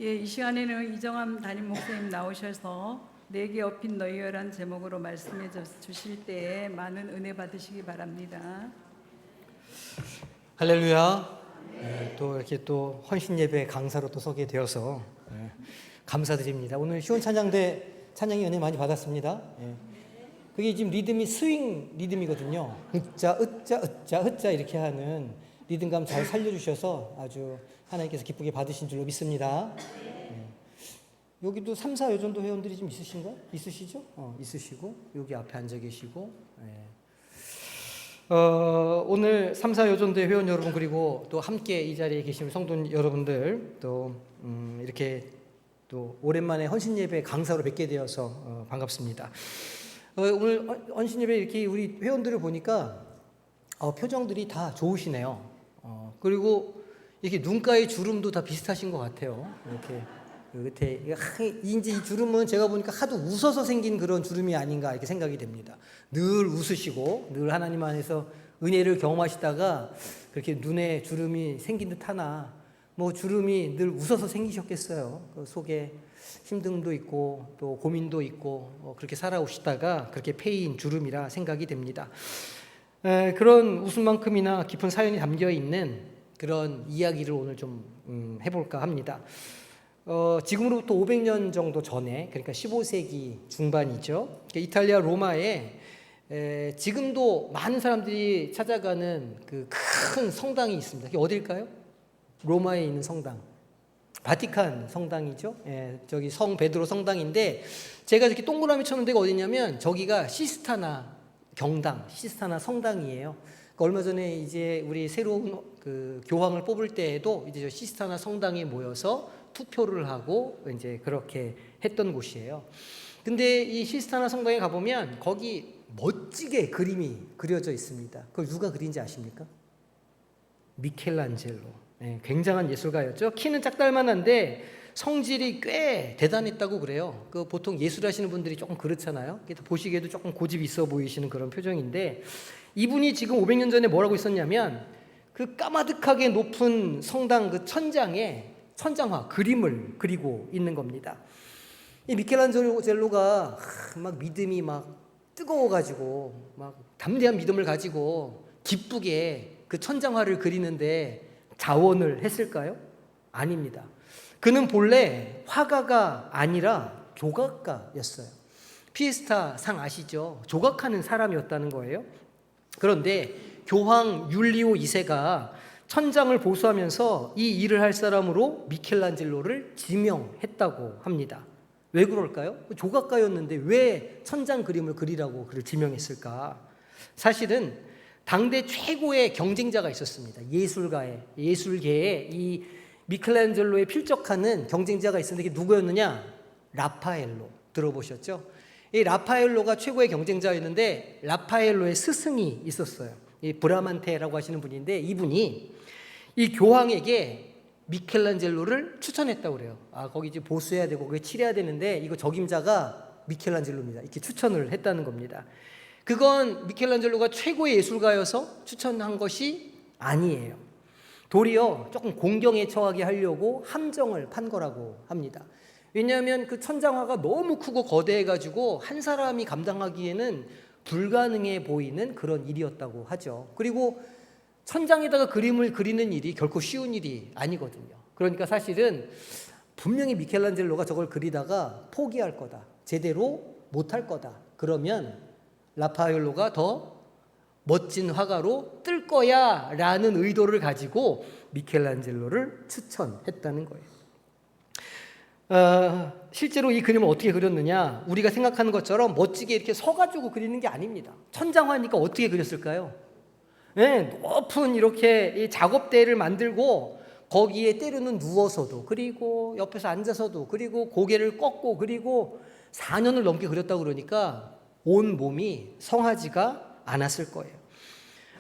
예, 이 시간에는 이정함 담임 목사님 나오셔서 내게 업힌 너희여란 제목으로 말씀해 주실 때에 많은 은혜 받으시기 바랍니다. 할렐루야. 또 이렇게 또 헌신 예배 강사로 또 서게 되어서 감사드립니다. 오늘 시온 찬양대 찬양이 은혜 많이 받았습니다. 그게 지금 리듬이 스윙 리듬이거든요. 으짜 으짜 으짜 으짜 이렇게 하는 리듬감 잘 살려주셔서 아주 하나님께서 기쁘게 받으신 줄로 믿습니다. 여기도 3, 4 여전도 회원들이 좀 있으신가? 있으시죠? 있으시고 여기 앞에 앉아 계시고 오늘 3, 4 여전대 회원 여러분 그리고 또 함께 이 자리에 계신 성도 여러분들 또 이렇게 또 오랜만에 헌신 예배 강사로 뵙게 되어서 반갑습니다. 오늘 헌신 예배 이렇게 우리 회원들을 보니까 표정들이 다 좋으시네요. 그리고 이렇게 눈가의 주름도 다 비슷하신 것 같아요. 이렇게 끝에 이제 이 주름은 제가 보니까 하도 웃어서 생긴 그런 주름이 아닌가 이렇게 생각이 됩니다. 늘 웃으시고 늘 하나님 안에서 은혜를 경험하시다가 그렇게 눈에 주름이 생긴 듯 하나 뭐 주름이 늘 웃어서 생기셨겠어요. 그 속에 힘듦도 있고 또 고민도 있고 그렇게 살아오시다가 그렇게 패인 주름이라 생각이 됩니다. 그런 웃음만큼이나 깊은 사연이 담겨 있는 그런 이야기를 오늘 좀 해볼까 합니다. 지금으로부터 500년 정도 전에, 그러니까 15세기 중반이죠. 이탈리아 로마에 지금도 많은 사람들이 찾아가는 그 큰 성당이 있습니다. 그게 어딜까요? 로마에 있는 성당, 바티칸 성당이죠. 저기 성 베드로 성당인데 제가 이렇게 동그라미 쳤는 데가 어디냐면 저기가 시스타나 경당, 시스타나 성당이에요. 그러니까 얼마 전에 이제 우리 새로운 그 교황을 뽑을 때에도 이제 저 시스타나 성당에 모여서 투표를 하고 이제 그렇게 했던 곳이에요. 근데 이 시스타나 성당에 가보면 거기 멋지게 그림이 그려져 있습니다. 그걸 누가 그린지 아십니까? 미켈란젤로. 굉장한 예술가였죠. 키는 짝달만한데 성질이 꽤 대단했다고 그래요. 그 보통 예술하시는 분들이 조금 그렇잖아요. 보시기에도 조금 고집이 있어 보이시는 그런 표정인데 이분이 지금 500년 전에 뭐라고 있었냐면 그 까마득하게 높은 성당 그 천장에 천장화 그림을 그리고 있는 겁니다. 이 미켈란젤로가 막 믿음이 막 뜨거워가지고 막 담대한 믿음을 가지고 기쁘게 그 천장화를 그리는데 자원을 했을까요? 아닙니다. 그는 본래 화가가 아니라 조각가였어요. 피에스타 상 아시죠? 조각하는 사람이었다는 거예요. 그런데 교황 율리오 2세가 천장을 보수하면서 이 일을 할 사람으로 미켈란젤로를 지명했다고 합니다. 왜 그럴까요? 조각가였는데 왜 천장 그림을 그리라고 그를 지명했을까? 사실은 당대 최고의 경쟁자가 있었습니다. 예술계에 이 미켈란젤로에 필적하는 경쟁자가 있었는데 이게 누구였느냐? 라파엘로. 들어보셨죠? 이 라파엘로가 최고의 경쟁자였는데 라파엘로의 스승이 있었어요. 이 브라만테라고 하시는 분인데 이분이 이 교황에게 미켈란젤로를 추천했다고 그래요. 거기 이제 보수해야 되고 거기 칠해야 되는데 이거 적임자가 미켈란젤로입니다. 이렇게 추천을 했다는 겁니다. 그건 미켈란젤로가 최고의 예술가여서 추천한 것이 아니에요. 도리어 조금 공경에 처하게 하려고 함정을 판 거라고 합니다. 왜냐하면 그 천장화가 너무 크고 거대해가지고 한 사람이 감당하기에는 불가능해 보이는 그런 일이었다고 하죠. 그리고 천장에다가 그림을 그리는 일이 결코 쉬운 일이 아니거든요. 그러니까 사실은 분명히 미켈란젤로가 저걸 그리다가 포기할 거다. 제대로 못할 거다. 그러면 라파엘로가 더 멋진 화가로 뜰 거야 라는 의도를 가지고 미켈란젤로를 추천했다는 거예요. 실제로 이 그림을 어떻게 그렸느냐? 우리가 생각하는 것처럼 멋지게 이렇게 서가지고 그리는 게 아닙니다. 천장화니까 어떻게 그렸을까요? 높은 이렇게 이 작업대를 만들고 거기에 때로는 누워서도 그리고 옆에서 앉아서도 그리고 고개를 꺾고 그리고 4년을 넘게 그렸다고 그러니까 온 몸이 성하지가 않았을 거예요.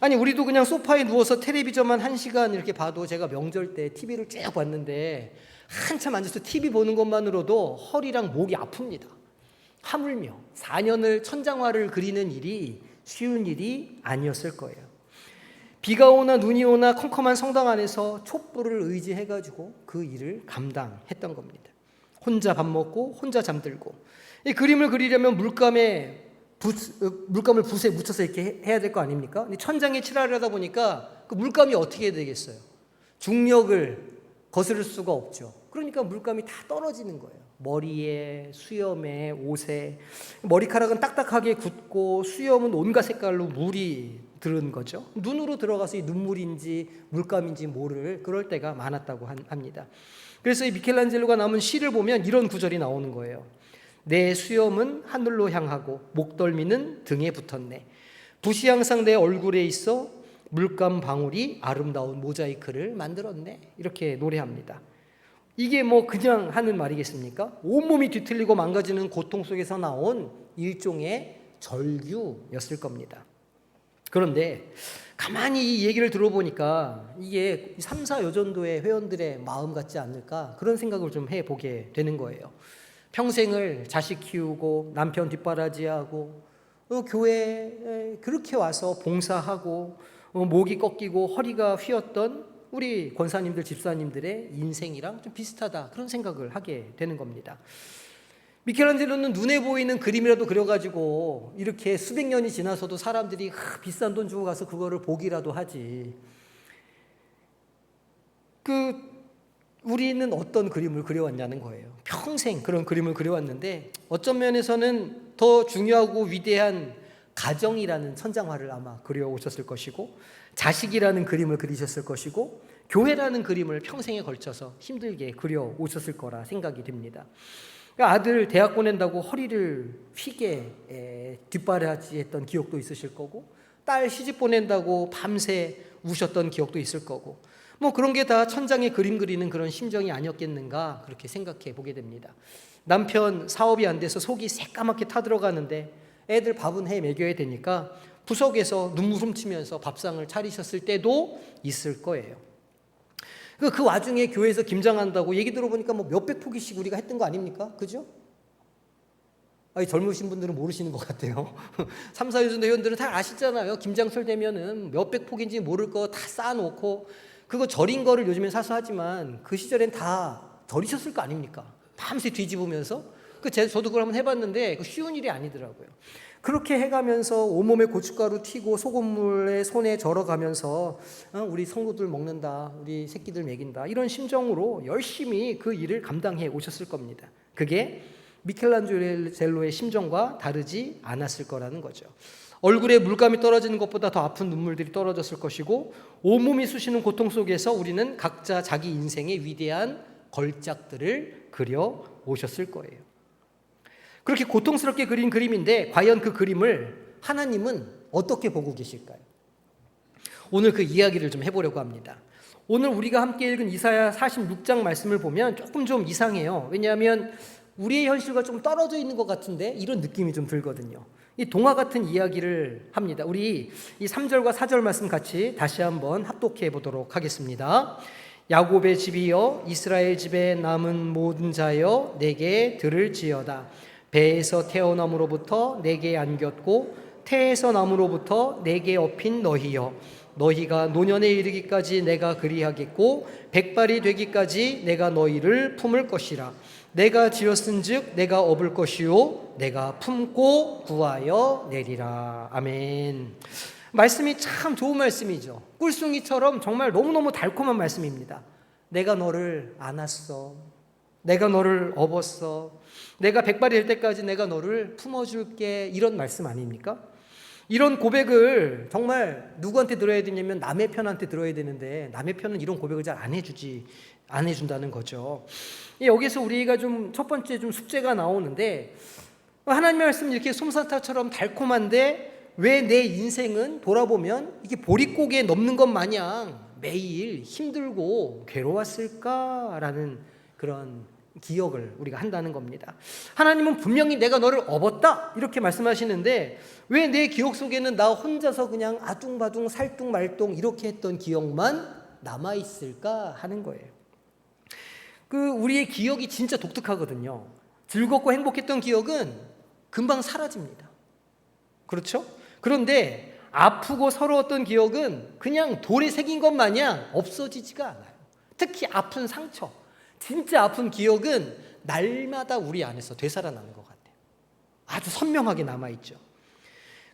아니 우리도 그냥 소파에 누워서 텔레비전만 1시간 이렇게 봐도 제가 명절 때 TV를 쭉 봤는데 한참 앉아서 TV 보는 것만으로도 허리랑 목이 아픕니다. 하물며 4년을 천장화를 그리는 일이 쉬운 일이 아니었을 거예요. 비가 오나 눈이 오나 컴컴한 성당 안에서 촛불을 의지해가지고 그 일을 감당했던 겁니다. 혼자 밥 먹고 혼자 잠들고. 이 그림을 그리려면 물감을 붓에 묻혀서 이렇게 해야 될 거 아닙니까? 천장에 칠하려다 보니까 그 물감이 어떻게 되겠어요? 중력을 거스를 수가 없죠. 그러니까 물감이 다 떨어지는 거예요. 머리에, 수염에, 옷에. 머리카락은 딱딱하게 굳고 수염은 온갖 색깔로 물이 들은 거죠. 눈으로 들어가서 이 눈물인지 물감인지 모를 그럴 때가 많았다고 합니다. 그래서 이 미켈란젤로가 남은 시를 보면 이런 구절이 나오는 거예요. 내 수염은 하늘로 향하고 목덜미는 등에 붙었네. 붓이 항상 내 얼굴에 있어 물감 방울이 아름다운 모자이크를 만들었네. 이렇게 노래합니다. 이게 뭐 그냥 하는 말이겠습니까? 온몸이 뒤틀리고 망가지는 고통 속에서 나온 일종의 절규였을 겁니다. 그런데 가만히 이 얘기를 들어보니까 이게 3, 4 여전도의 회원들의 마음 같지 않을까 그런 생각을 좀 해보게 되는 거예요. 평생을 자식 키우고 남편 뒷바라지하고 교회에 그렇게 와서 봉사하고 목이 꺾이고 허리가 휘었던 우리 권사님들, 집사님들의 인생이랑 좀 비슷하다 그런 생각을 하게 되는 겁니다. 미켈란젤로는 눈에 보이는 그림이라도 그려가지고 이렇게 수백 년이 지나서도 사람들이 비싼 돈 주고 가서 그거를 보기라도 하지. 우리는 어떤 그림을 그려왔냐는 거예요. 평생 그런 그림을 그려왔는데 어떤 면에서는 더 중요하고 위대한 가정이라는 천장화를 아마 그려오셨을 것이고 자식이라는 그림을 그리셨을 것이고 교회라는 그림을 평생에 걸쳐서 힘들게 그려오셨을 거라 생각이 됩니다. 아들 대학 보낸다고 허리를 휘게 뒷바라지했던 기억도 있으실 거고 딸 시집 보낸다고 밤새 우셨던 기억도 있을 거고 뭐 그런 게 다 천장에 그림 그리는 그런 심정이 아니었겠는가 그렇게 생각해 보게 됩니다. 남편 사업이 안 돼서 속이 새까맣게 타들어가는데 애들 밥은 해 먹여야 되니까 부엌에서 눈물 훔치면서 밥상을 차리셨을 때도 있을 거예요. 그 와중에 교회에서 김장한다고 얘기 들어보니까 뭐 몇백 포기씩 우리가 했던 거 아닙니까? 그죠? 젊으신 분들은 모르시는 것 같아요. 3, 4유전도 회원들은 다 아시잖아요. 김장철 되면은 몇백 포기인지 모를 거 다 쌓아놓고 그거 절인 거를 요즘엔 사서 하지만 그 시절엔 다 절이셨을 거 아닙니까? 밤새 뒤집으면서 저도 그걸 한번 해봤는데 쉬운 일이 아니더라고요. 그렇게 해가면서 온몸에 고춧가루 튀고 소금물에 손에 절어가면서 우리 성도들 먹는다, 우리 새끼들 먹인다 이런 심정으로 열심히 그 일을 감당해 오셨을 겁니다. 그게 미켈란젤로의 심정과 다르지 않았을 거라는 거죠. 얼굴에 물감이 떨어지는 것보다 더 아픈 눈물들이 떨어졌을 것이고 온몸이 쑤시는 고통 속에서 우리는 각자 자기 인생의 위대한 걸작들을 그려 오셨을 거예요. 그렇게 고통스럽게 그린 그림인데 과연 그 그림을 하나님은 어떻게 보고 계실까요? 오늘 그 이야기를 좀 해보려고 합니다. 오늘 우리가 함께 읽은 이사야 46장 말씀을 보면 조금 좀 이상해요. 왜냐하면 우리의 현실과 좀 떨어져 있는 것 같은데 이런 느낌이 좀 들거든요. 이 동화 같은 이야기를 합니다. 우리 이 3절과 4절 말씀 같이 다시 한번 합독해 보도록 하겠습니다. 야곱의 집이여 이스라엘 집에 남은 모든 자여 내게 들을지어다. 배에서 태어남으로부터 내게 안겼고 태에서 남으로부터 내게 업힌 너희여 너희가 노년에 이르기까지 내가 그리하겠고 백발이 되기까지 내가 너희를 품을 것이라. 내가 지었은즉 내가 업을 것이요 내가 품고 구하여 내리라. 아멘. 말씀이 참 좋은 말씀이죠. 꿀송이처럼 정말 너무너무 달콤한 말씀입니다. 내가 너를 안았어. 내가 너를 업었어. 내가 백발이 될 때까지 내가 너를 품어줄게. 이런 말씀 아닙니까? 이런 고백을 정말 누구한테 들어야 되냐면 남의 편한테 들어야 되는데 남의 편은 이런 고백을 잘 안 해준다는 거죠. 여기서 우리가 좀 첫 번째 좀 숙제가 나오는데 하나님의 말씀은 이렇게 솜사탕처럼 달콤한데 왜 내 인생은 돌아보면 이게 보릿고개 넘는 것 마냥 매일 힘들고 괴로웠을까라는 그런 기억을 우리가 한다는 겁니다. 하나님은 분명히 내가 너를 업었다 이렇게 말씀하시는데 왜 내 기억 속에는 나 혼자서 그냥 아둥바둥 살뚱말뚱 이렇게 했던 기억만 남아있을까 하는 거예요. 우리의 기억이 진짜 독특하거든요. 즐겁고 행복했던 기억은 금방 사라집니다. 그렇죠? 그런데 아프고 서러웠던 기억은 그냥 돌에 새긴 것 마냥 없어지지가 않아요. 특히 아픈 상처, 진짜 아픈 기억은 날마다 우리 안에서 되살아나는 것 같아요. 아주 선명하게 남아있죠.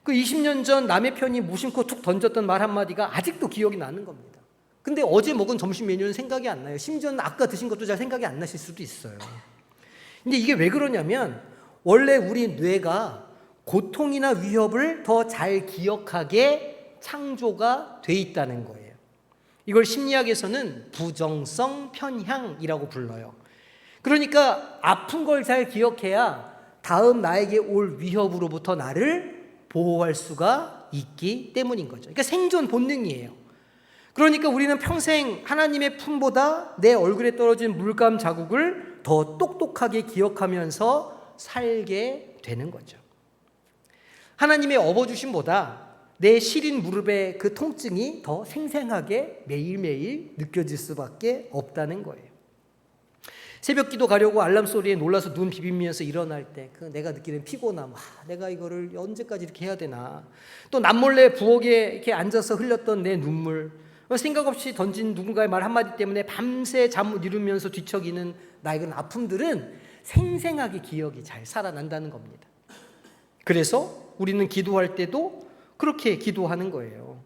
그 20년 전 남의 편이 무심코 툭 던졌던 말 한마디가 아직도 기억이 나는 겁니다. 근데 어제 먹은 점심 메뉴는 생각이 안 나요. 심지어는 아까 드신 것도 잘 생각이 안 나실 수도 있어요. 근데 이게 왜 그러냐면 원래 우리 뇌가 고통이나 위협을 더 잘 기억하게 창조가 돼 있다는 거예요. 이걸 심리학에서는 부정성 편향이라고 불러요. 그러니까 아픈 걸 잘 기억해야 다음 나에게 올 위협으로부터 나를 보호할 수가 있기 때문인 거죠. 그러니까 생존 본능이에요. 그러니까 우리는 평생 하나님의 품보다 내 얼굴에 떨어진 물감 자국을 더 똑똑하게 기억하면서 살게 되는 거죠. 하나님의 업어주심보다 내 시린 무릎의 그 통증이 더 생생하게 매일매일 느껴질 수밖에 없다는 거예요. 새벽 기도 가려고 알람 소리에 놀라서 눈 비비면서 일어날 때 그 내가 느끼는 피곤함, 내가 이거를 언제까지 이렇게 해야 되나. 또 남몰래 부엌에 이렇게 앉아서 흘렸던 내 눈물, 생각 없이 던진 누군가의 말 한마디 때문에 밤새 잠 못 이루면서 뒤척이는 나의 그런 아픔들은 생생하게 기억이 잘 살아난다는 겁니다. 그래서 우리는 기도할 때도 그렇게 기도하는 거예요.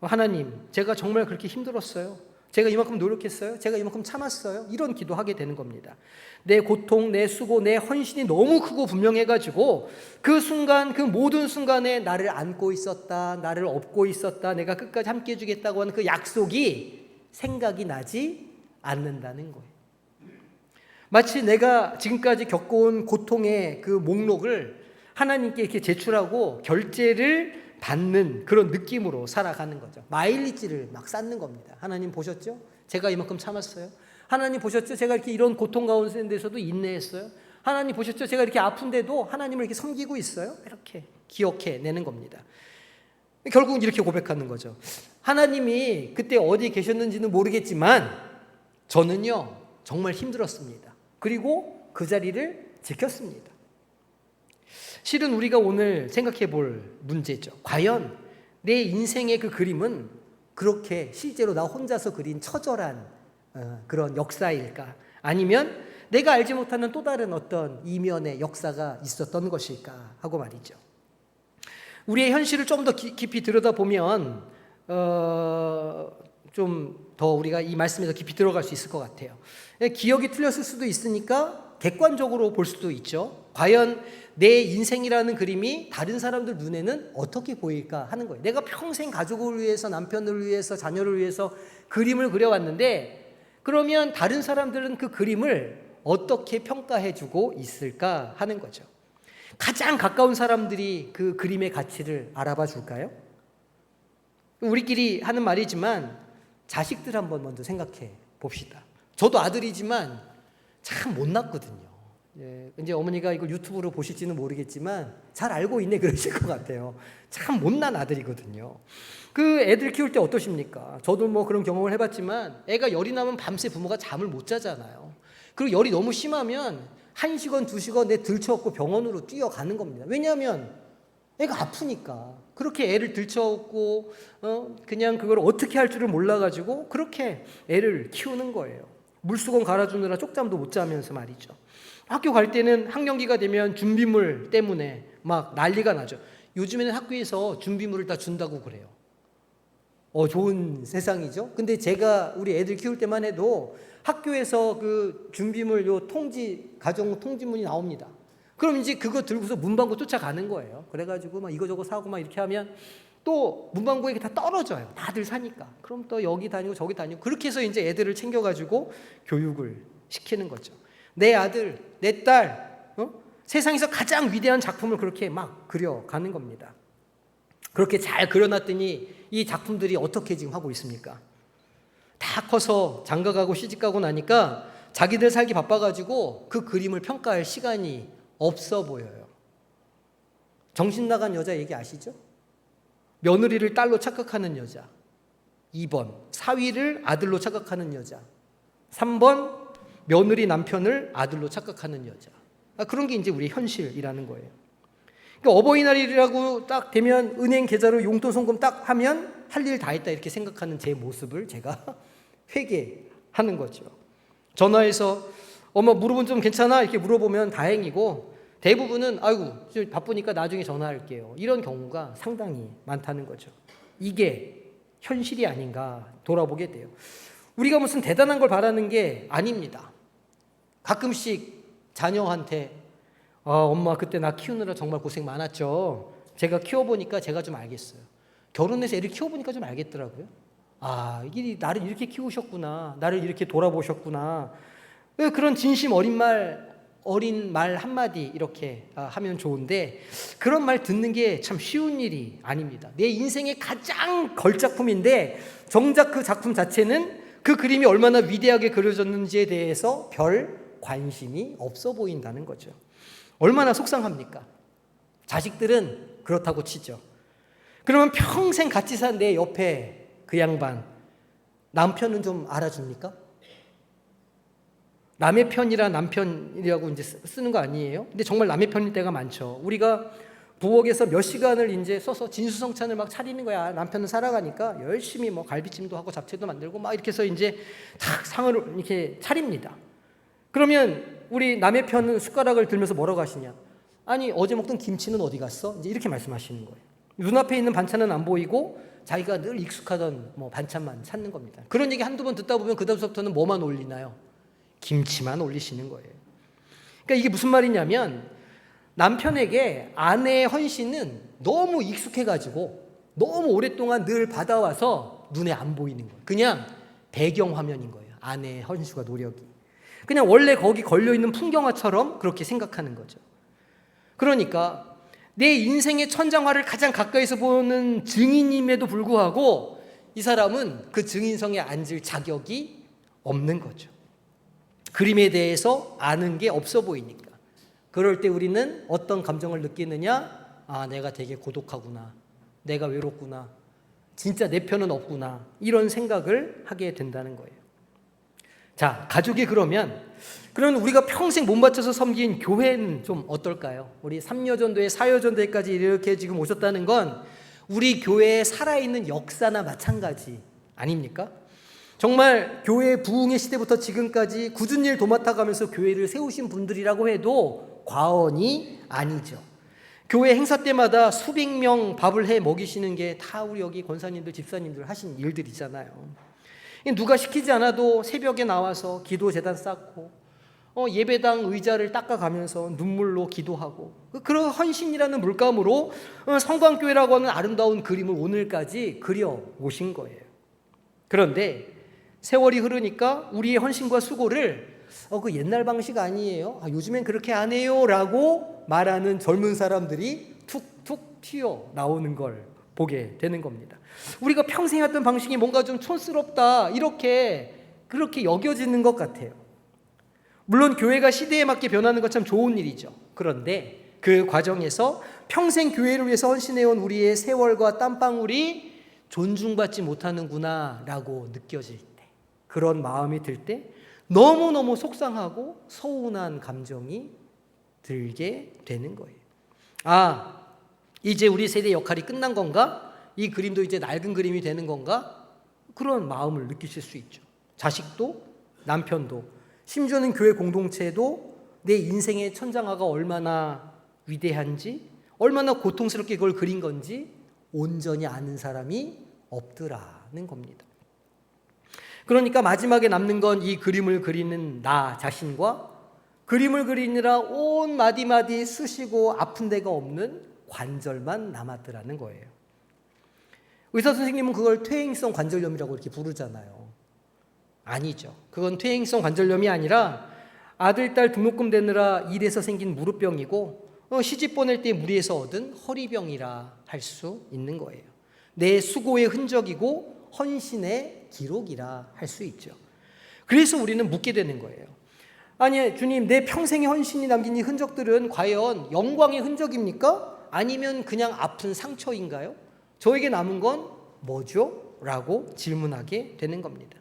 하나님, 제가 정말 그렇게 힘들었어요. 제가 이만큼 노력했어요. 제가 이만큼 참았어요. 이런 기도하게 되는 겁니다. 내 고통, 내 수고, 내 헌신이 너무 크고 분명해가지고 그 순간, 그 모든 순간에 나를 안고 있었다, 나를 업고 있었다, 내가 끝까지 함께 해주겠다고 하는 그 약속이 생각이 나지 않는다는 거예요. 마치 내가 지금까지 겪어온 고통의 그 목록을 하나님께 이렇게 제출하고 결제를 받는 그런 느낌으로 살아가는 거죠. 마일리지를 막 쌓는 겁니다. 하나님 보셨죠? 제가 이만큼 참았어요. 하나님 보셨죠? 제가 이렇게 이런 고통 가운데서도 인내했어요. 하나님 보셨죠? 제가 이렇게 아픈데도 하나님을 이렇게 섬기고 있어요. 이렇게 기억해내는 겁니다. 결국은 이렇게 고백하는 거죠. 하나님이 그때 어디 계셨는지는 모르겠지만 저는요 정말 힘들었습니다. 그리고 그 자리를 지켰습니다. 실은 우리가 오늘 생각해 볼 문제죠. 과연 내 인생의 그 그림은 그렇게 실제로 나 혼자서 그린 처절한 그런 역사일까? 아니면 내가 알지 못하는 또 다른 어떤 이면의 역사가 있었던 것일까? 하고 말이죠. 우리의 현실을 좀 더 깊이 들여다보면 좀 더 우리가 이 말씀에서 깊이 들어갈 수 있을 것 같아요. 기억이 틀렸을 수도 있으니까 객관적으로 볼 수도 있죠. 과연 내 인생이라는 그림이 다른 사람들 눈에는 어떻게 보일까 하는 거예요. 내가 평생 가족을 위해서, 남편을 위해서, 자녀를 위해서 그림을 그려왔는데 그러면 다른 사람들은 그 그림을 어떻게 평가해주고 있을까 하는 거죠. 가장 가까운 사람들이 그 그림의 가치를 알아봐 줄까요? 우리끼리 하는 말이지만 자식들 한번 먼저 생각해 봅시다. 저도 아들이지만 참 못났거든요. 이제 어머니가 이걸 유튜브로 보실지는 모르겠지만 잘 알고 있네 그러실 것 같아요. 참 못난 아들이거든요. 그 애들 키울 때 어떠십니까? 저도 뭐 그런 경험을 해봤지만 애가 열이 나면 밤새 부모가 잠을 못 자잖아요. 그리고 열이 너무 심하면 1시간, 2시간 내 들쳐업고 병원으로 뛰어가는 겁니다. 왜냐하면 애가 아프니까. 그렇게 애를 들쳐업고 그냥 그걸 어떻게 할 줄을 몰라가지고 그렇게 애를 키우는 거예요. 물수건 갈아주느라 쪽잠도 못 자면서 말이죠. 학교 갈 때는 학령기가 되면 준비물 때문에 막 난리가 나죠. 요즘에는 학교에서 준비물을 다 준다고 그래요. 좋은 세상이죠. 근데 제가 우리 애들 키울 때만 해도 학교에서 그 준비물 요 가정 통지문이 나옵니다. 그럼 이제 그거 들고서 문방구 쫓아가는 거예요. 그래가지고 막 이거저거 사고 막 이렇게 하면 또 문방구에 다 떨어져요. 다들 사니까. 그럼 또 여기 다니고 저기 다니고 그렇게 해서 이제 애들을 챙겨가지고 교육을 시키는 거죠. 내 아들, 내 딸, 세상에서 가장 위대한 작품을 그렇게 막 그려가는 겁니다. 그렇게 잘 그려놨더니 이 작품들이 어떻게 지금 하고 있습니까? 다 커서 장가가고 시집가고 나니까 자기들 살기 바빠가지고 그 그림을 평가할 시간이 없어 보여요. 정신 나간 여자 얘기 아시죠? 며느리를 딸로 착각하는 여자. 2번 사위를 아들로 착각하는 여자. 3번 며느리 남편을 아들로 착각하는 여자. 그런 게 이제 우리 현실이라는 거예요. 그러니까 어버이날이라고 딱 되면 은행 계좌로 용돈 송금 딱 하면 할 일 다 했다 이렇게 생각하는 제 모습을 제가 회개하는 거죠. 전화해서 엄마 무릎은 좀 괜찮아? 이렇게 물어보면 다행이고, 대부분은 아이고 좀 바쁘니까 나중에 전화할게요, 이런 경우가 상당히 많다는 거죠. 이게 현실이 아닌가 돌아보게 돼요. 우리가 무슨 대단한 걸 바라는 게 아닙니다. 가끔씩 자녀한테 엄마 그때 나 키우느라 정말 고생 많았죠. 제가 키워보니까 제가 좀 알겠어요. 결혼해서 애를 키워보니까 좀 알겠더라고요. 이게 나를 이렇게 키우셨구나, 나를 이렇게 돌아보셨구나. 그런 진심 어린 말 한마디 이렇게 하면 좋은데, 그런 말 듣는 게 참 쉬운 일이 아닙니다. 내 인생의 가장 걸작품인데 정작 그 작품 자체는 그 그림이 얼마나 위대하게 그려졌는지에 대해서 별 관심이 없어 보인다는 거죠. 얼마나 속상합니까? 자식들은 그렇다고 치죠. 그러면 평생 같이 산 내 옆에 그 양반, 남편은 좀 알아줍니까? 남의 편이라 남편이라고 이제 쓰는 거 아니에요? 근데 정말 남의 편일 때가 많죠. 우리가 부엌에서 몇 시간을 이제 써서 진수성찬을 막 차리는 거야. 남편은 살아가니까 열심히 뭐 갈비찜도 하고 잡채도 만들고 막 이렇게 해서 이제 탁 상을 이렇게 차립니다. 그러면 우리 남의 편은 숟가락을 들면서 뭐라고 하시냐? 아니 어제 먹던 김치는 어디 갔어? 이제 이렇게 말씀하시는 거예요. 눈앞에 있는 반찬은 안 보이고 자기가 늘 익숙하던 뭐 반찬만 찾는 겁니다. 그런 얘기 한두 번 듣다 보면 그다음부터는 뭐만 올리나요? 김치만 올리시는 거예요. 그러니까 이게 무슨 말이냐면, 남편에게 아내의 헌신은 너무 익숙해가지고 너무 오랫동안 늘 받아와서 눈에 안 보이는 거예요. 그냥 배경화면인 거예요. 아내의 헌신과 노력이 그냥 원래 거기 걸려있는 풍경화처럼 그렇게 생각하는 거죠. 그러니까 내 인생의 천장화를 가장 가까이서 보는 증인임에도 불구하고 이 사람은 그 증인석에 앉을 자격이 없는 거죠. 그림에 대해서 아는 게 없어 보이니까. 그럴 때 우리는 어떤 감정을 느끼느냐? 내가 되게 고독하구나, 내가 외롭구나, 진짜 내 편은 없구나, 이런 생각을 하게 된다는 거예요. 자, 가족이 그러면 우리가 평생 몸 바쳐서 섬긴 교회는 좀 어떨까요? 우리 3여전도에 4여전도에까지 이렇게 지금 오셨다는 건 우리 교회의 살아있는 역사나 마찬가지 아닙니까? 정말 교회 부흥의 시대부터 지금까지 굳은 일 도맡아 가면서 교회를 세우신 분들이라고 해도 과언이 아니죠. 교회 행사 때마다 수백 명 밥을 해 먹이시는 게 다 우리 여기 권사님들, 집사님들 하신 일들이잖아요. 누가 시키지 않아도 새벽에 나와서 기도 제단 쌓고 예배당 의자를 닦아가면서 눈물로 기도하고, 그런 헌신이라는 물감으로 성광교회라고 하는 아름다운 그림을 오늘까지 그려 오신 거예요. 그런데 세월이 흐르니까 우리의 헌신과 수고를 그 옛날 방식 아니에요, 요즘엔 그렇게 안 해요 라고 말하는 젊은 사람들이 툭툭 튀어나오는 걸 보게 되는 겁니다. 우리가 평생 했던 방식이 뭔가 좀 촌스럽다, 그렇게 여겨지는 것 같아요. 물론 교회가 시대에 맞게 변하는 것 참 좋은 일이죠. 그런데 그 과정에서 평생 교회를 위해서 헌신해온 우리의 세월과 땀방울이 존중받지 못하는구나 라고 느껴질 때, 그런 마음이 들 때 너무너무 속상하고 서운한 감정이 들게 되는 거예요. 이제 우리 세대의 역할이 끝난 건가? 이 그림도 이제 낡은 그림이 되는 건가? 그런 마음을 느끼실 수 있죠. 자식도, 남편도, 심지어는 교회 공동체도 내 인생의 천장화가 얼마나 위대한지, 얼마나 고통스럽게 그걸 그린 건지 온전히 아는 사람이 없더라는 겁니다. 그러니까 마지막에 남는 건 이 그림을 그리는 나 자신과 그림을 그리느라 온 마디마디 쑤시고 아픈 데가 없는 관절만 남았더라는 거예요. 의사 선생님은 그걸 퇴행성 관절염이라고 이렇게 부르잖아요. 아니죠. 그건 퇴행성 관절염이 아니라 아들, 딸 등록금 대느라 일해서 생긴 무릎병이고 시집 보낼 때 무리해서 얻은 허리병이라 할 수 있는 거예요. 내 수고의 흔적이고 헌신의 기록이라 할 수 있죠. 그래서 우리는 묻게 되는 거예요. 아니 주님, 내 평생의 헌신이 남긴 이 흔적들은 과연 영광의 흔적입니까? 아니면 그냥 아픈 상처인가요? 저에게 남은 건 뭐죠? 라고 질문하게 되는 겁니다.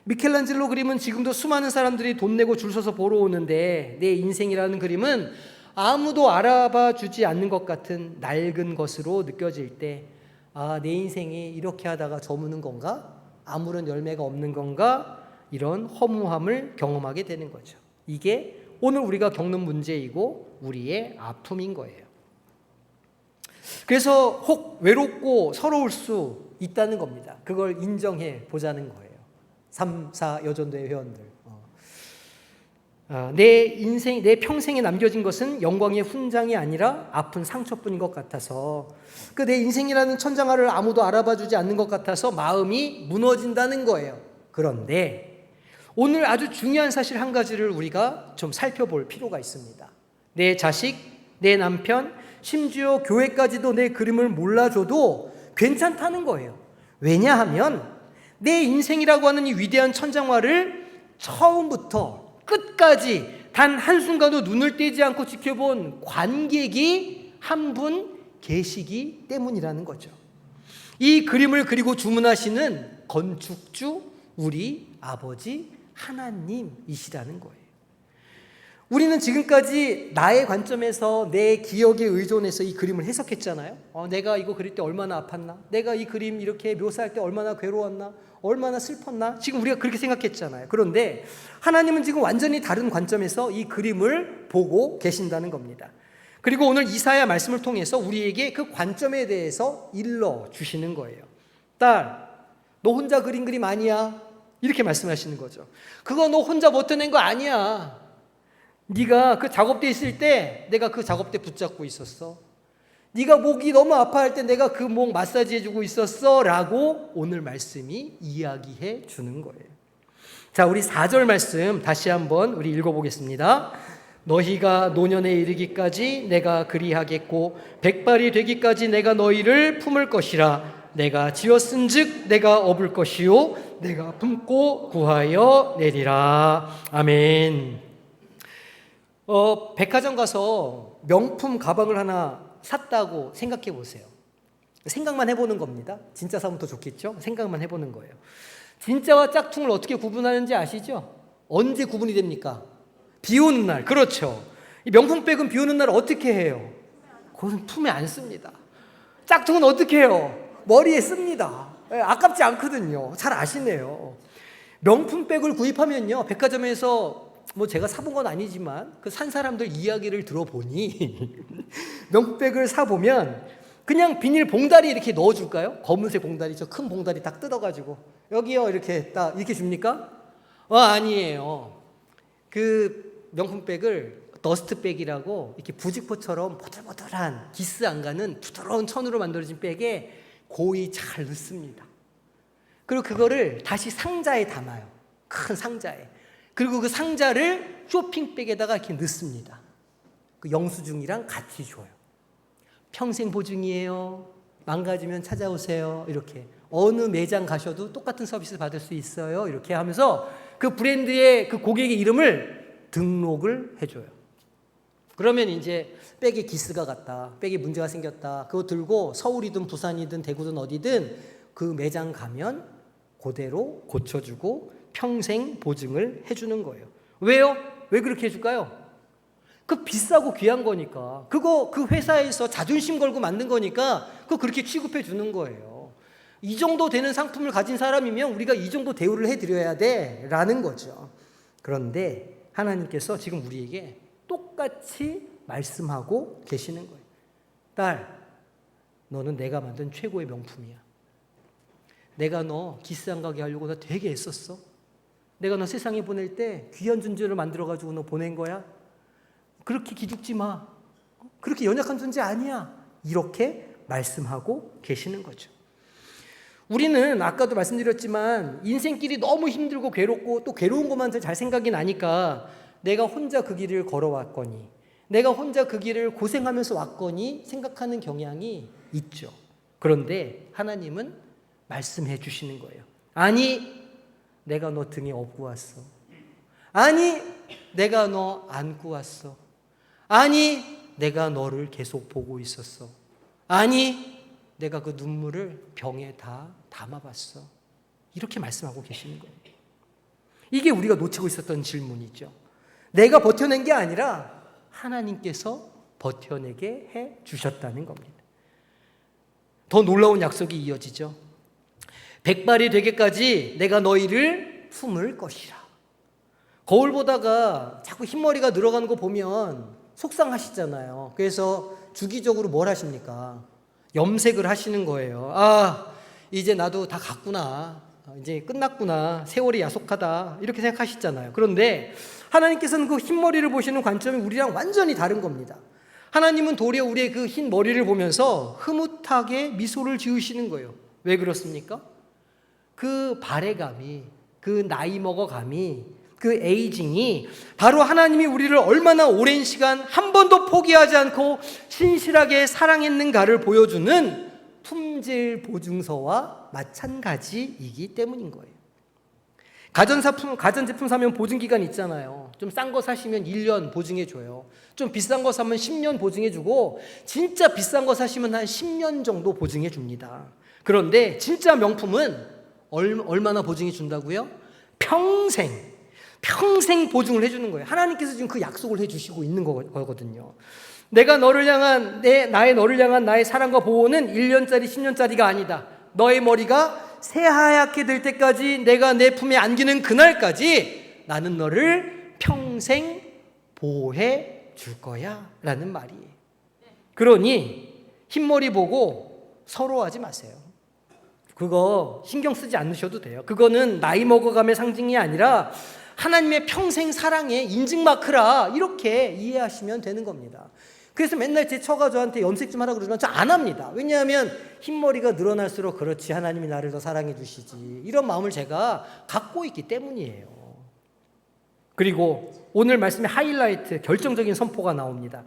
미켈란젤로 그림은 지금도 수많은 사람들이 돈 내고 줄 서서 보러 오는데, 내 인생이라는 그림은 아무도 알아봐 주지 않는 것 같은 낡은 것으로 느껴질 때, 아, 내 인생이 이렇게 하다가 저무는 건가? 아무런 열매가 없는 건가? 이런 허무함을 경험하게 되는 거죠. 이게 오늘 우리가 겪는 문제이고 우리의 아픔인 거예요. 그래서 혹 외롭고 서러울 수 있다는 겁니다. 그걸 인정해 보자는 거예요. 3, 4 여전도의 회원들. 내 인생, 내 평생에 남겨진 것은 영광의 훈장이 아니라 아픈 상처뿐인 것 같아서, 그 내 인생이라는 천장화를 아무도 알아봐 주지 않는 것 같아서 마음이 무너진다는 거예요. 그런데 오늘 아주 중요한 사실 한 가지를 우리가 좀 살펴볼 필요가 있습니다. 내 자식, 내 남편, 심지어 교회까지도 내 그림을 몰라줘도 괜찮다는 거예요. 왜냐하면 내 인생이라고 하는 이 위대한 천장화를 처음부터 끝까지 단 한순간도 눈을 떼지 않고 지켜본 관객이 한 분 계시기 때문이라는 거죠. 이 그림을 그리고 주문하시는 건축주 우리 아버지 하나님이시라는 거예요. 우리는 지금까지 나의 관점에서 내 기억에 의존해서 이 그림을 해석했잖아요. 내가 이거 그릴 때 얼마나 아팠나? 내가 이 그림 이렇게 묘사할 때 얼마나 괴로웠나? 얼마나 슬펐나? 지금 우리가 그렇게 생각했잖아요. 그런데 하나님은 지금 완전히 다른 관점에서 이 그림을 보고 계신다는 겁니다. 그리고 오늘 이사야 말씀을 통해서 우리에게 그 관점에 대해서 일러주시는 거예요. 딸, 너 혼자 그린 그림 아니야. 이렇게 말씀하시는 거죠. 그거 너 혼자 못해낸 거 아니야. 네가 그 작업대 있을 때 내가 그 작업대 붙잡고 있었어. 네가 목이 너무 아파할 때 내가 그 목 마사지 해주고 있었어 라고 오늘 말씀이 이야기해 주는 거예요. 자, 우리 4절 말씀 다시 한번 우리 읽어보겠습니다. 너희가 노년에 이르기까지 내가 그리하겠고 백발이 되기까지 내가 너희를 품을 것이라. 내가 지었은즉 내가 업을 것이요 내가 품고 구하여 내리라. 아멘. 백화점 가서 명품 가방을 하나 샀다고 생각해 보세요. 생각만 해보는 겁니다. 진짜 사면 더 좋겠죠? 생각만 해보는 거예요. 진짜와 짝퉁을 어떻게 구분하는지 아시죠? 언제 구분이 됩니까? 비 오는 날. 그렇죠. 이 명품백은 비 오는 날 어떻게 해요? 그것은 품에 안 씁니다. 짝퉁은 어떻게 해요? 머리에 씁니다. 아깝지 않거든요. 잘 아시네요. 명품백을 구입하면요, 백화점에서 뭐 제가 사본 건 아니지만 그 산 사람들 이야기를 들어보니 명품백을 사보면 그냥 비닐 봉다리 이렇게 넣어줄까요? 검은색 봉다리, 저 큰 봉다리 딱 뜯어가지고 여기요 이렇게 딱 이렇게 줍니까? 아니에요. 그 명품백을 더스트백이라고 이렇게 부직포처럼 보들보들한 기스 안 가는 부드러운 천으로 만들어진 백에 고이 잘 넣습니다. 그리고 그거를 다시 상자에 담아요. 큰 상자에. 그리고 그 상자를 쇼핑백에다가 이렇게 넣습니다. 그 영수증이랑 같이 줘요. 평생 보증이에요. 망가지면 찾아오세요. 이렇게 어느 매장 가셔도 똑같은 서비스 받을 수 있어요. 이렇게 하면서 그 브랜드의 그 고객의 이름을 등록을 해줘요. 그러면 이제 백에 기스가 갔다, 백에 문제가 생겼다, 그거 들고 서울이든 부산이든 대구든 어디든 그 매장 가면 그대로 고쳐주고 평생 보증을 해주는 거예요. 왜요? 왜 그렇게 해줄까요? 그 비싸고 귀한 거니까. 그거 그 회사에서 자존심 걸고 만든 거니까 그거 그렇게 취급해 주는 거예요. 이 정도 되는 상품을 가진 사람이면 우리가 이 정도 대우를 해드려야 돼라는 거죠. 그런데 하나님께서 지금 우리에게 똑같이 말씀하고 계시는 거예요. 딸, 너는 내가 만든 최고의 명품이야. 내가 너 기스 안 가게 하려고 나 되게 애썼어. 내가 너 세상에 보낼 때 귀한 존재를 만들어가지고 너 보낸 거야. 그렇게 기죽지 마. 그렇게 연약한 존재 아니야. 이렇게 말씀하고 계시는 거죠. 우리는 아까도 말씀드렸지만 인생길이 너무 힘들고 괴롭고 또 괴로운 것만 잘 생각이 나니까 내가 혼자 그 길을 걸어왔거니, 내가 혼자 그 길을 고생하면서 왔거니 생각하는 경향이 있죠. 그런데 하나님은 말씀해 주시는 거예요. 아니, 내가 너 등에 업고 왔어. 아니, 내가 너 안고 왔어. 아니, 내가 너를 계속 보고 있었어. 아니, 내가 그 눈물을 병에 다 담아봤어. 이렇게 말씀하고 계시는 거예요. 이게 우리가 놓치고 있었던 질문이죠. 내가 버텨낸 게 아니라 하나님께서 버텨내게 해 주셨다는 겁니다. 더 놀라운 약속이 이어지죠. 백발이 되기까지 내가 너희를 품을 것이라. 거울 보다가 자꾸 흰머리가 늘어가는 거 보면 속상하시잖아요. 그래서 주기적으로 뭘 하십니까? 염색을 하시는 거예요. 아, 이제 나도 다 갔구나. 이제 끝났구나. 세월이 야속하다. 이렇게 생각하시잖아요. 그런데 하나님께서는 그 흰머리를 보시는 관점이 우리랑 완전히 다른 겁니다. 하나님은 도리어 우리의 그 흰 머리를 보면서 흐뭇하게 미소를 지으시는 거예요. 왜 그렇습니까? 그 발해감이, 그 나이 먹어감이, 그 에이징이 바로 하나님이 우리를 얼마나 오랜 시간 한 번도 포기하지 않고 신실하게 사랑했는가를 보여주는 품질 보증서와 마찬가지이기 때문인 거예요. 가전제품 사면 보증기간 있잖아요. 좀 싼 거 사시면 1년 보증해줘요. 좀 비싼 거 사면 10년 보증해주고, 진짜 비싼 거 사시면 한 10년 정도 보증해줍니다. 그런데 진짜 명품은 얼마나 보증해준다고요? 평생 보증을 해주는 거예요. 하나님께서 지금 그 약속을 해주시고 있는 거거든요. 나의 너를 향한 나의 사랑과 보호는 1년짜리 10년짜리가 아니다. 너의 머리가 새하얗게 될 때까지, 내가 내 품에 안기는 그날까지 나는 너를 평생 보호해 줄 거야 라는 말이에요. 그러니 흰머리 보고 서러워하지 마세요. 그거 신경 쓰지 않으셔도 돼요. 그거는 나이 먹어감의 상징이 아니라 하나님의 평생 사랑의 인증마크라, 이렇게 이해하시면 되는 겁니다. 그래서 맨날 제 처가 저한테 염색 좀 하라고 그러지만 저 안 합니다. 왜냐하면 흰머리가 늘어날수록 그렇지, 하나님이 나를 더 사랑해 주시지, 이런 마음을 제가 갖고 있기 때문이에요. 그리고 오늘 말씀의 하이라이트, 결정적인 선포가 나옵니다.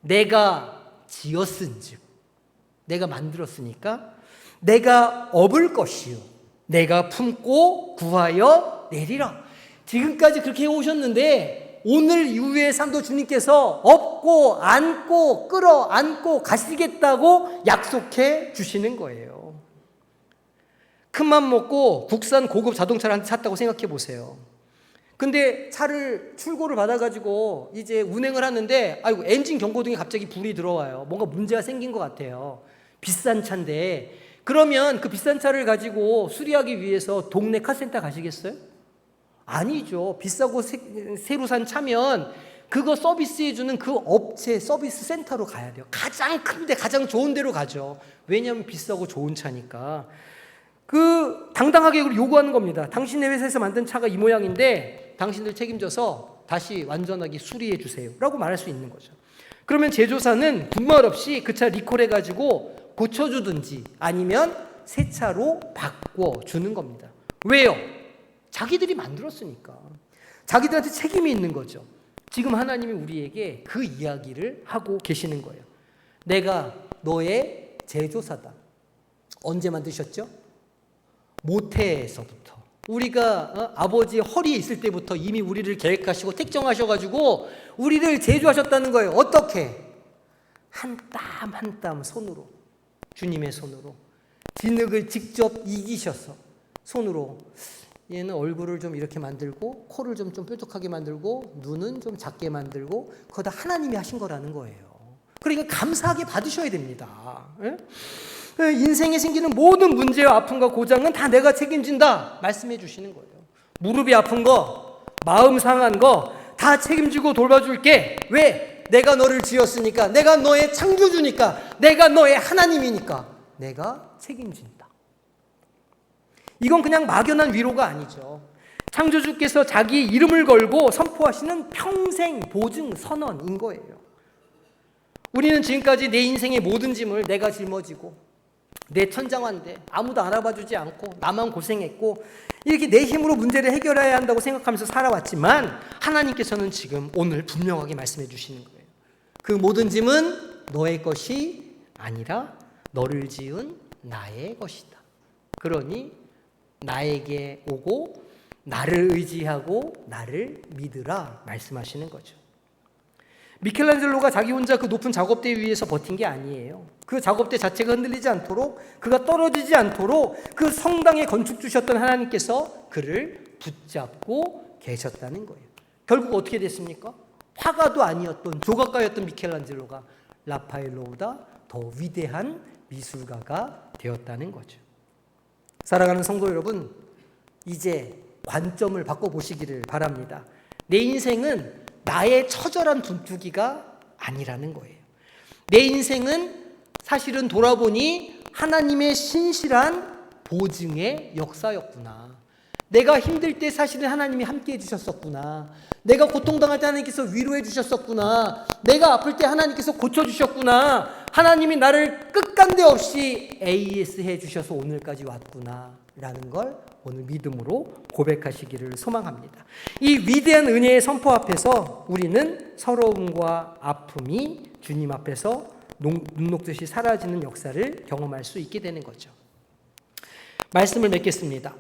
내가 지었은즉, 내가 만들었으니까 내가 업을 것이요 내가 품고 구하여 내리라. 지금까지 그렇게 해오셨는데 오늘 이후의 삶도 주님께서 업고 안고 끌어안고 가시겠다고 약속해 주시는 거예요. 큰맘 먹고 국산 고급 자동차를 한 대 샀다고 생각해 보세요. 근데 차를 출고를 받아가지고 이제 운행을 하는데, 아이고, 엔진 경고등에 갑자기 불이 들어와요. 뭔가 문제가 생긴 것 같아요. 비싼 차인데. 그러면 그 비싼 차를 가지고 수리하기 위해서 동네 카센터 가시겠어요? 아니죠. 비싸고 새로 산 차면 그거 서비스해주는 그 업체 서비스 센터로 가야 돼요. 가장 큰데, 가장 좋은 데로 가죠. 왜냐하면 비싸고 좋은 차니까. 당당하게 요구하는 겁니다. 당신네 회사에서 만든 차가 이 모양인데 당신들 책임져서 다시 완전하게 수리해 주세요 라고 말할 수 있는 거죠. 그러면 제조사는 군말 없이 그 차 리콜해가지고 고쳐주든지 아니면 새 차로 바꿔주는 겁니다. 왜요? 자기들이 만들었으니까. 자기들한테 책임이 있는 거죠. 지금 하나님이 우리에게 그 이야기를 하고 계시는 거예요. 내가 너의 제조사다. 언제 만드셨죠? 모태에서부터. 우리가 아버지 허리에 있을 때부터 이미 우리를 계획하시고 택정하셔가지고 우리를 제조하셨다는 거예요. 어떻게? 한 땀 한 땀 손으로, 주님의 손으로 진흙을 직접 이기셔서 손으로, 얘는 얼굴을 좀 이렇게 만들고 코를 좀 뾰족하게 만들고 눈은 좀 작게 만들고, 그거 다 하나님이 하신 거라는 거예요. 그러니까 감사하게 받으셔야 됩니다. 인생에 생기는 모든 문제와 아픔과 고장은 다 내가 책임진다 말씀해 주시는 거예요. 무릎이 아픈 거, 마음 상한 거 다 책임지고 돌봐줄게. 왜? 내가 너를 지었으니까, 내가 너의 창조주니까, 내가 너의 하나님이니까 내가 책임진다. 이건 그냥 막연한 위로가 아니죠. 창조주께서 자기 이름을 걸고 선포하시는 평생 보증 선언인 거예요. 우리는 지금까지 내 인생의 모든 짐을 내가 짊어지고, 내 천장환대 아무도 알아봐주지 않고 나만 고생했고, 이렇게 내 힘으로 문제를 해결해야 한다고 생각하면서 살아왔지만, 하나님께서는 지금 오늘 분명하게 말씀해 주시는 거예요. 그 모든 짐은 너의 것이 아니라 너를 지은 나의 것이다. 그러니 나에게 오고 나를 의지하고 나를 믿으라 말씀하시는 거죠. 미켈란젤로가 자기 혼자 그 높은 작업대 위에서 버틴 게 아니에요. 그 작업대 자체가 흔들리지 않도록, 그가 떨어지지 않도록 그 성당의 건축주셨던 하나님께서 그를 붙잡고 계셨다는 거예요. 결국 어떻게 됐습니까? 화가도 아니었던 조각가였던 미켈란젤로가 라파엘로보다 더 위대한 미술가가 되었다는 거죠. 사랑하는 성도 여러분, 이제 관점을 바꿔보시기를 바랍니다. 내 인생은 나의 처절한 분투기가 아니라는 거예요. 내 인생은 사실은 돌아보니 하나님의 신실한 보증의 역사였구나. 내가 힘들 때 사실은 하나님이 함께 해주셨었구나. 내가 고통당할 때 하나님께서 위로해 주셨었구나. 내가 아플 때 하나님께서 고쳐주셨구나. 하나님이 나를 끝간데 없이 AS 해주셔서 오늘까지 왔구나 라는 걸 오늘 믿음으로 고백하시기를 소망합니다. 이 위대한 은혜의 선포 앞에서 우리는 서러움과 아픔이 주님 앞에서 눈 녹듯이 사라지는 역사를 경험할 수 있게 되는 거죠. 말씀을 맺겠습니다.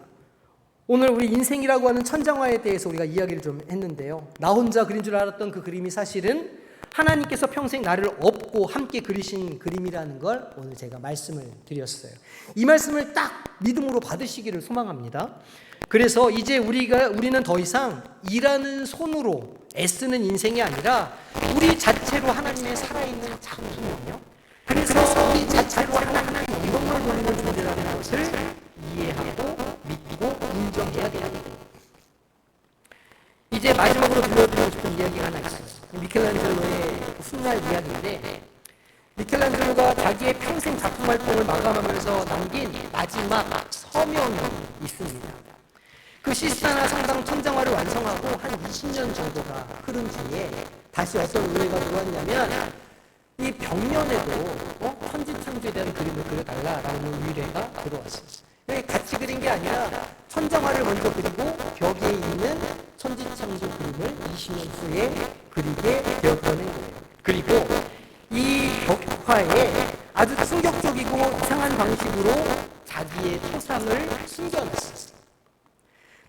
오늘 우리 인생이라고 하는 천장화에 대해서 우리가 이야기를 좀 했는데요. 나 혼자 그린 줄 알았던 그 그림이 사실은 하나님께서 평생 나를 업고 함께 그리신 그림이라는 걸 오늘 제가 말씀을 드렸어요. 이 말씀을 딱 믿음으로 받으시기를 소망합니다. 그래서 이제 우리는 더 이상 일하는 손으로 애쓰는 인생이 아니라 우리 자체로 하나님의 살아있는 작품이요. 그래서 우리 자체로 하나님의 영광을 돌리는 존재라는 것을 이해하고 믿고 인정해야 됩니다. 이제 마지막으로 들려드리고 싶은 이야기가 하나 있어요. 미켈란젤로의 훗날 이야기인데, 미켈란젤로가 자기의 평생 작품 활동을 마감하면서 남긴 마지막 서명이 있습니다. 그 시스타나 성당 천장화를 완성하고 한 20년 정도가 흐른 뒤에 다시 어떤 의뢰가 들어왔냐면 이 벽면에도 천지창조에 대한 그림을 그려달라라는 의뢰가 들어왔어요. 같이 그린 게 아니라 천장화를 먼저 그리고 벽에 있는 천지창조 그림을 20년 후에 그리게 되었다는 거예요. 그리고 이 벽화에 아주 충격적이고 이상한 방식으로 자기의 초상을 숨겨놨어요.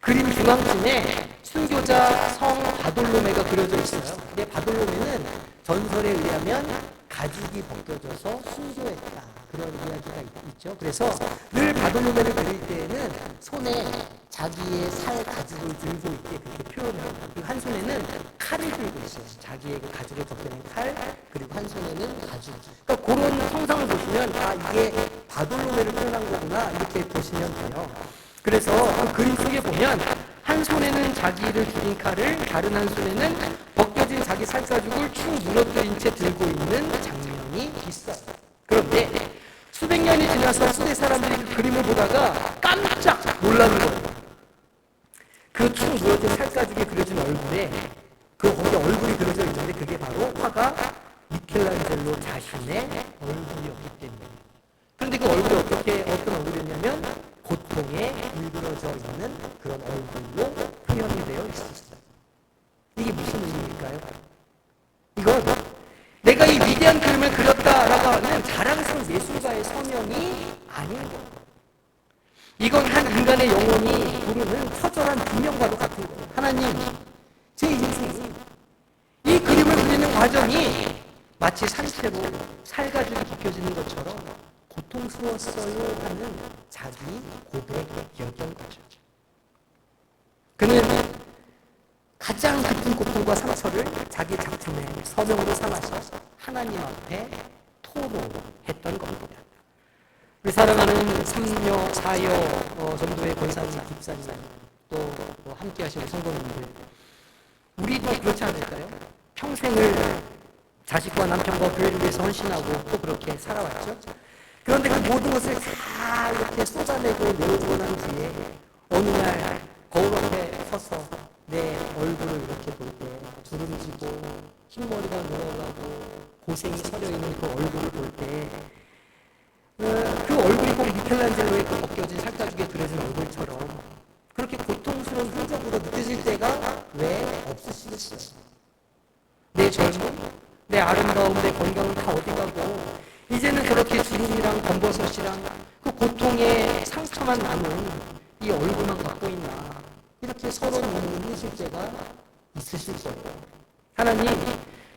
그림 중앙쯤에 순교자 성 바돌로메가 그려져 있어요. 근데 바돌로메는 전설에 의하면 가죽이 벗겨져서 순교했다. 그런 이야기가 있죠. 그래서 늘 바돌로메를 그릴 때에는 손에 자기의 살 가죽을 들고 있게 그렇게 표현해요. 그리고 한 손에는 칼을 들고 있어요. 자기의 그 가죽을 벗겨낸 칼, 그리고 한 손에는 가죽. 그러니까 그런 형상을 보시면 이게 바돌로메를 표현한 거구나 이렇게 보시면 돼요. 그래서 그 그림 속에 보면 한 손에는 자기를 죽인 칼을, 다른 한 손에는 벗겨진 자기 살가죽을 축 무너뜨린 채 들고 있는 장면이 있어요. 그런데 수백 년이 지나서 시대 사람들이 그 그림을 보다가 깜짝 놀라는 거예요. 그 축 무너진 살가죽에 그려진 얼굴에 거기에 얼굴이 그려져 있는데 그게 바로 화가 미켈란젤로 자신의 얼굴이었기 때문에. 그런데 그 얼굴이 어떤 얼굴이었냐면 고통에 물들어져 있는 그런 얼굴로 표현이 되어 있었어요. 이게 무슨 의미일까요? 이건 내가 이 위대한 그림을 그렸다라고 하는 자랑스러운 예술가의 서명이 아닌 거예요. 이건 한 인간의 영혼이 부르는 처절한 비명과도 같은 거예요. 하나님, 제 인생이 이 그림을 그리는 과정이 마치 산채로 살가죽이 벗겨지는 것처럼 고통스러웠어요 하는 자기 고백이었던 거죠. 그는 가장 깊은 고통과 상처를 자기 작품의 서명으로 삼아서 하나님 앞에 토로했던 겁니다. 우리 사랑하는 3여, 4여 전도의 권사님, 집사님, 또 함께 하시는 성도님들, 우리도 그렇지 않을까요? 평생을 자식과 남편과 교회를 위해서 헌신하고 또 그렇게 살아왔죠. 그런데 그 모든 것을 다 이렇게 쏟아내고 내어주고 난 뒤에 어느 날 거울 앞에 서서 내 얼굴을 이렇게 볼 때 주름지고 흰머리가 늘어나고 고생이 서려있는 그 얼굴을 볼 때 그 얼굴이 꼭 미켈란젤로의 그 벗겨진 살가죽에 그려진 얼굴처럼 그렇게 고통스러운 흔적으로 느껴질 때가 왜 없으시겠어요? 내 젊음, 내 아름다움, 내 건강은 다 어디 가고 이제는 저렇게 주름이랑 검버섯이랑 그 고통의 상처만 남은 이 얼굴만 갖고 있나 이렇게 서러운 눈을 흘리실 때가 있으실 거예요. 하나님,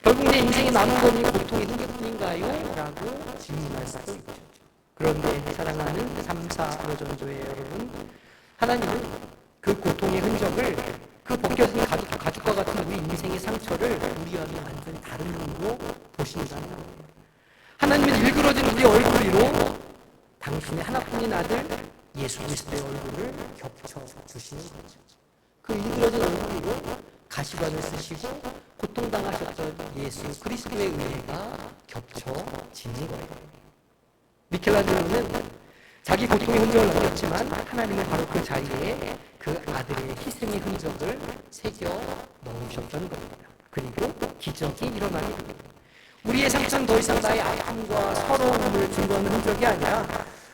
결국 내 인생에 남은 건 이 고통의 한계뿐인가요? 라고 질문할 수도 있죠. 그런데 사랑하는 3, 4, 5 전도의 여러분, 하나님은 그 고통의 흔적을 그 벗겨진 가죽과 같은 우리 인생의 상처를 우리와는 완전히 다른 눈으로 보신다는 거예요. 하나님은 일그러진 우리 얼굴 위로 당신의 하나뿐인 아들 예수 그리스도의 얼굴을 겹쳐 주시는 거죠. 그 일그러진 얼굴 위로 가시관을 쓰시고 고통당하셨던 예수 그리스도의 은혜가 겹쳐지는 거예요. 미켈란젤로는 자기 고통의 흔적을 남겼지만 하나님은 바로 그 자리에 그 아들의 희생의 흔적을 새겨 넣으셨던 겁니다. 그리고 기적이 일어나게 됩니다. 우리의 상처는 더 이상 나의 아픔과 서러움을 증거하는 흔적이 아니라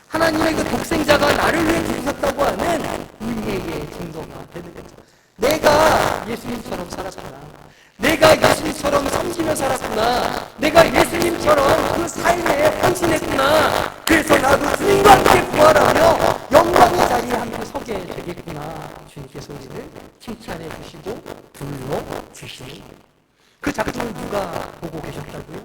하나님의 그 독생자가 나를 위해 죽으셨다고 하는 은혜의 증거가 되는 거죠. 내가 예수님처럼 살았구나. 내가 예수님처럼 섬기며 살았구나. 내가 예수님처럼 그 삶에 헌신했구나. 그래서 나도 주님과 함께 부활하며 영광의 자리에 함께 서게 되겠구나. 주님께서 우리를 칭찬해 주시고 불러주시는 거예요. 그 작품을 누가 보고 계셨다고요?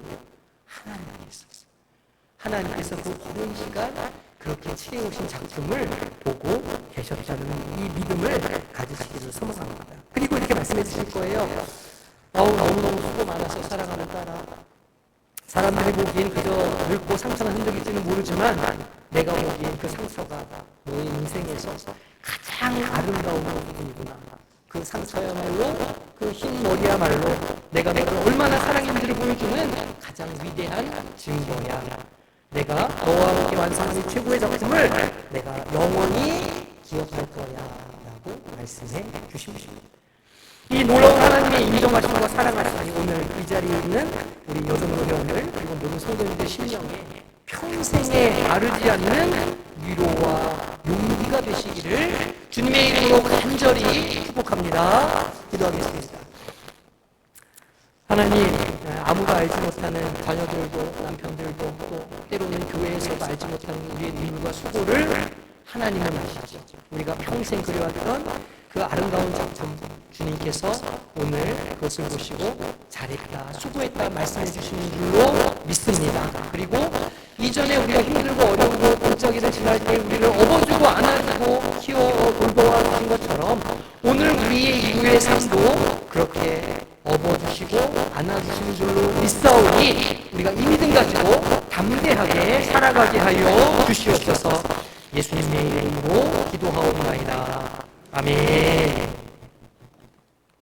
하나님께서 그 오랜 시간 그렇게 치러오신 작품을 보고 계셨다는 이 믿음을 가지시기를 소망합니다. 그리고 이렇게 말씀해 주실 거예요. 너무너무 수고 많아서 사랑하는 딸아, 사람들이 보기엔 그저 늙고 상처난 흔적일지는 모르지만 내가 보기엔 그 상처가 너의 인생에서 가장 아름다운 부분이구나. 그 상처야말로 그 흰 머리야말로 내가 너를 얼마나 사랑했는지를 보여주는 가장 위대한 증거야. 내가 너와 함께 완성한 이 최고의 작품을 내가 영원히 기억할 거야 라고 말씀해 주십니다. 이 놀라운 하나님의 인정하심과 사랑하심이 오늘 이 자리에 있는 우리 여성 노년들 그리고 모든 성도님들 심령에 평생에 마르지 않는 위로와 용기가 되시기를 주님의 이름으로 간절히 축복합니다. 기도하겠습니다. 하나님, 아무도 알지 못하는 자녀들도 남편들도 또 때로는 교회에서도 알지 못하는 우리의 일과 수고를 하나님은 아시죠. 우리가 평생 그려왔던 그 아름다운 작품 주님께서 오늘 그것을 보시고 잘했다, 수고했다 말씀해 주시는 줄로 믿습니다. 그리고 이전에 우리가 힘들고 어려우고 골짜기를 지날 때 우리를 업어주고 안아주고 키워 돌보아 주신 것처럼 오늘 우리의 이후의 삶도 그렇게 업어주시고 안아주시는 줄로 믿사오니 우리가 이 믿음 가지고 담대하게 살아가게 하여 주시옵소서. 예수님의 이름으로 기도하옵나이다. 아멘.